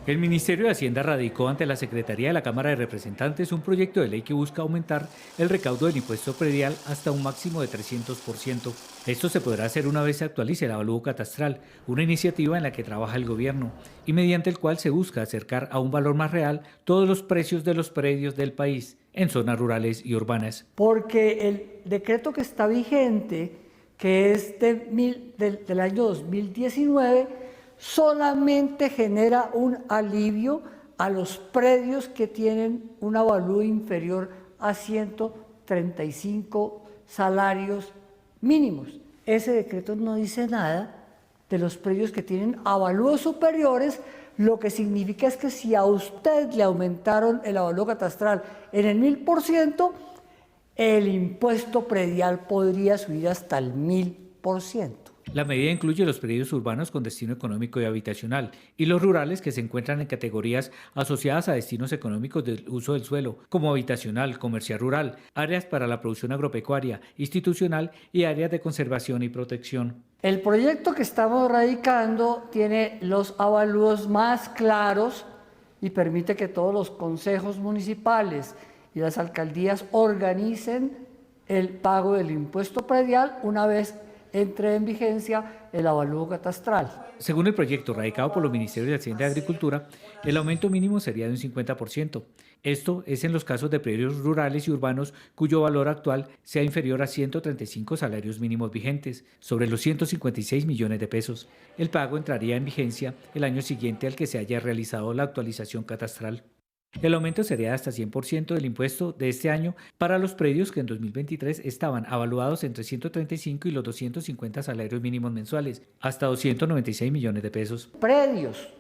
El Ministerio de Hacienda radicó ante la Secretaría de la Cámara de Representantes un proyecto de ley que busca aumentar el recaudo del impuesto predial hasta un máximo de 300%. Esto se podrá hacer una vez se actualice el avalúo catastral, una iniciativa en la que trabaja el gobierno y mediante el cual se busca acercar a un valor más real todos los precios de los predios del país en zonas rurales y urbanas. Porque el decreto que está vigente, que es del año 2019, solamente genera un alivio a los predios que tienen un avalúo inferior a 135 salarios mínimos. Ese decreto no dice nada de los predios que tienen avalúos superiores, lo que significa es que si a usted le aumentaron el avalúo catastral en el 1000%, el impuesto predial podría subir hasta el 1000%. La medida incluye los predios urbanos con destino económico y habitacional y los rurales que se encuentran en categorías asociadas a destinos económicos del uso del suelo, como habitacional, comercial rural, áreas para la producción agropecuaria, institucional y áreas de conservación y protección. El proyecto que estamos radicando tiene los avalúos más claros y permite que todos los consejos municipales y las alcaldías organicen el pago del impuesto predial una vez entre en vigencia el avalúo catastral. Según el proyecto radicado por los Ministerios de Hacienda y Agricultura, el aumento mínimo sería de un 50%. Esto es en los casos de predios rurales y urbanos cuyo valor actual sea inferior a 135 salarios mínimos vigentes, sobre los 156 millones de pesos. El pago entraría en vigencia el año siguiente al que se haya realizado la actualización catastral. El aumento sería de hasta 100% del impuesto de este año para los predios que en 2023 estaban avaluados entre 135 y los 250 salarios mínimos mensuales, hasta 296 millones de pesos. Predios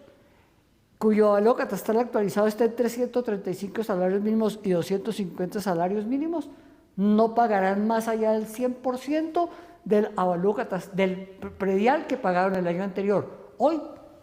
cuyo avalúo catastral actualizado esté entre 135 salarios mínimos y 250 salarios mínimos no pagarán más allá del 100% del avalúo del predial que pagaron el año anterior. Hoy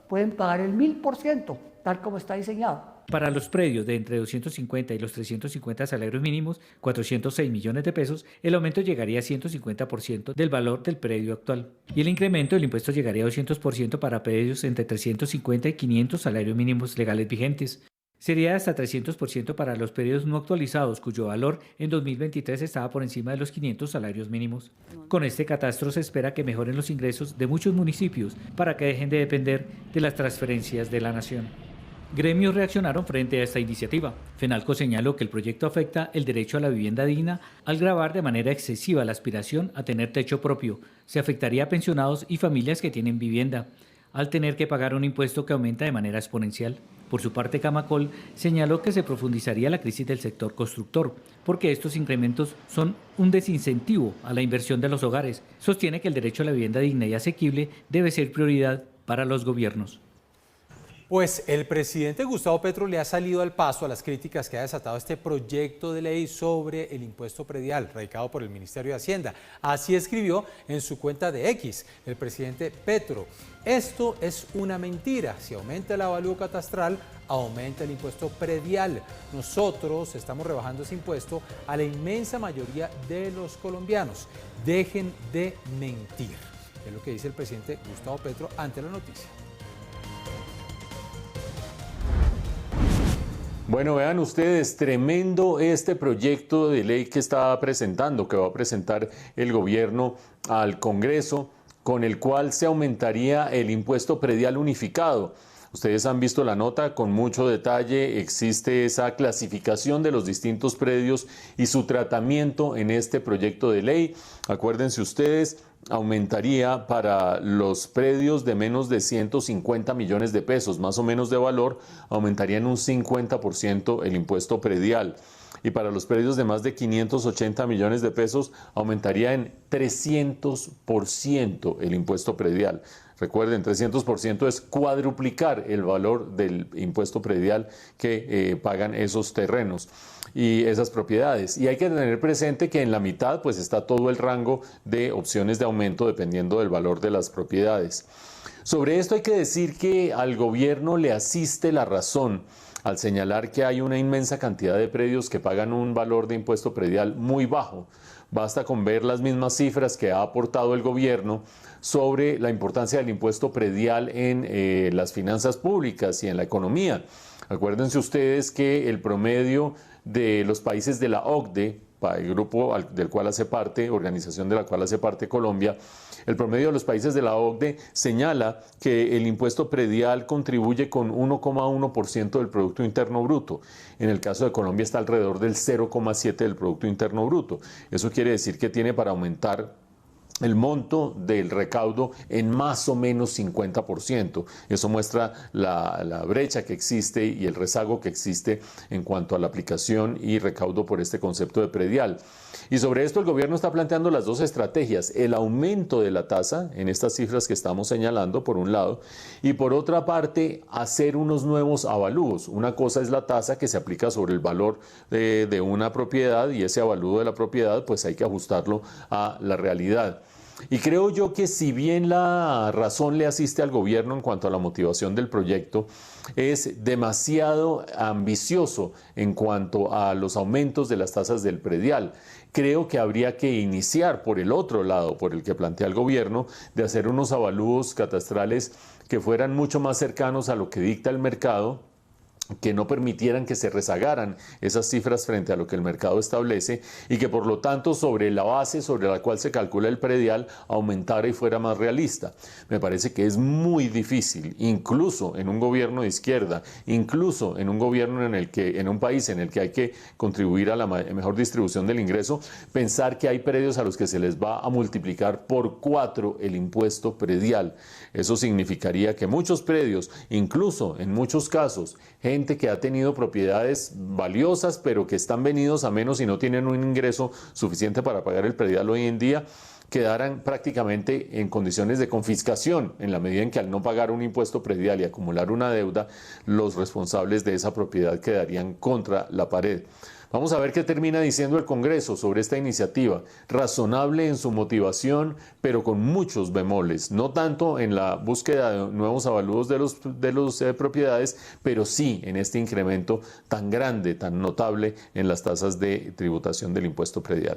pueden pagar el 1000%, tal como está diseñado. Para los predios de entre 250 y los 350 salarios mínimos, 406 millones de pesos, el aumento llegaría a 150% del valor del predio actual. Y el incremento del impuesto llegaría a 200% para predios entre 350 y 500 salarios mínimos legales vigentes. Sería de hasta 300% para los predios no actualizados, cuyo valor en 2023 estaba por encima de los 500 salarios mínimos. Con este catastro se espera que mejoren los ingresos de muchos municipios para que dejen de depender de las transferencias de la nación. Gremios reaccionaron frente a esta iniciativa. FENALCO señaló que el proyecto afecta el derecho a la vivienda digna al gravar de manera excesiva la aspiración a tener techo propio. Se afectaría a pensionados y familias que tienen vivienda, al tener que pagar un impuesto que aumenta de manera exponencial. Por su parte, Camacol señaló que se profundizaría la crisis del sector constructor, porque estos incrementos son un desincentivo a la inversión de los hogares. Sostiene que el derecho a la vivienda digna y asequible debe ser prioridad para los gobiernos. Pues el presidente Gustavo Petro le ha salido al paso a las críticas que ha desatado este proyecto de ley sobre el impuesto predial radicado por el Ministerio de Hacienda. Así escribió en su cuenta de X el presidente Petro. Esto es una mentira. Si aumenta el avalúo catastral, aumenta el impuesto predial. Nosotros estamos rebajando ese impuesto a la inmensa mayoría de los colombianos. Dejen de mentir. Es lo que dice el presidente Gustavo Petro ante la noticia. Bueno, vean ustedes, tremendo este proyecto de ley que está presentando, que va a presentar el gobierno al Congreso, con el cual se aumentaría el impuesto predial unificado. Ustedes han visto la nota con mucho detalle, existe esa clasificación de los distintos predios y su tratamiento en este proyecto de ley. Acuérdense ustedes, aumentaría para los predios de menos de 150 millones de pesos, más o menos de valor, aumentaría en un 50% el impuesto predial. Y para los predios de más de 580 millones de pesos, aumentaría en 300% el impuesto predial. Recuerden, 300% es cuadruplicar el valor del impuesto predial que pagan esos terrenos y esas propiedades. Y hay que tener presente que en la mitad pues está todo el rango de opciones de aumento dependiendo del valor de las propiedades. Sobre esto hay que decir que al gobierno le asiste la razón al señalar que hay una inmensa cantidad de predios que pagan un valor de impuesto predial muy bajo. Basta con ver las mismas cifras que ha aportado el gobierno sobre la importancia del impuesto predial en las finanzas públicas y en la economía. Acuérdense ustedes que el promedio de los países de la OCDE, el grupo del cual hace parte, organización de la cual hace parte Colombia, el promedio de los países de la OCDE señala que el impuesto predial contribuye con 1,1% del Producto Interno Bruto. En el caso de Colombia está alrededor del 0,7% del Producto Interno Bruto. Eso quiere decir que tiene para aumentar el monto del recaudo en más o menos 50%. Eso muestra la brecha que existe y el rezago que existe en cuanto a la aplicación y recaudo por este concepto de predial. Y sobre esto el gobierno está planteando las dos estrategias: el aumento de la tasa en estas cifras que estamos señalando por un lado, y por otra parte hacer unos nuevos avalúos. Una cosa es la tasa que se aplica sobre el valor de una propiedad, y ese avalúo de la propiedad pues hay que ajustarlo a la realidad. Y creo yo que si bien la razón le asiste al gobierno en cuanto a la motivación del proyecto, es demasiado ambicioso en cuanto a los aumentos de las tasas del predial. Creo que habría que iniciar por el otro lado, por el que plantea el gobierno, de hacer unos avalúos catastrales que fueran mucho más cercanos a lo que dicta el mercado, que no permitieran que se rezagaran esas cifras frente a lo que el mercado establece, y que por lo tanto sobre la base sobre la cual se calcula el predial aumentara y fuera más realista. Me parece que es muy difícil, incluso en un gobierno de izquierda, incluso en un gobierno en un país en el que hay que contribuir a la mejor distribución del ingreso, pensar que hay predios a los que se les va a multiplicar por 4 el impuesto predial. Eso significaría que muchos predios, incluso en muchos casos, gente que ha tenido propiedades valiosas pero que están venidos a menos y no tienen un ingreso suficiente para pagar el predial hoy en día, quedaran prácticamente en condiciones de confiscación, en la medida en que al no pagar un impuesto predial y acumular una deuda, los responsables de esa propiedad quedarían contra la pared. Vamos a ver qué termina diciendo el Congreso sobre esta iniciativa, razonable en su motivación, pero con muchos bemoles, no tanto en la búsqueda de nuevos avalúos de las propiedades, pero sí en este incremento tan grande, tan notable en las tasas de tributación del impuesto predial.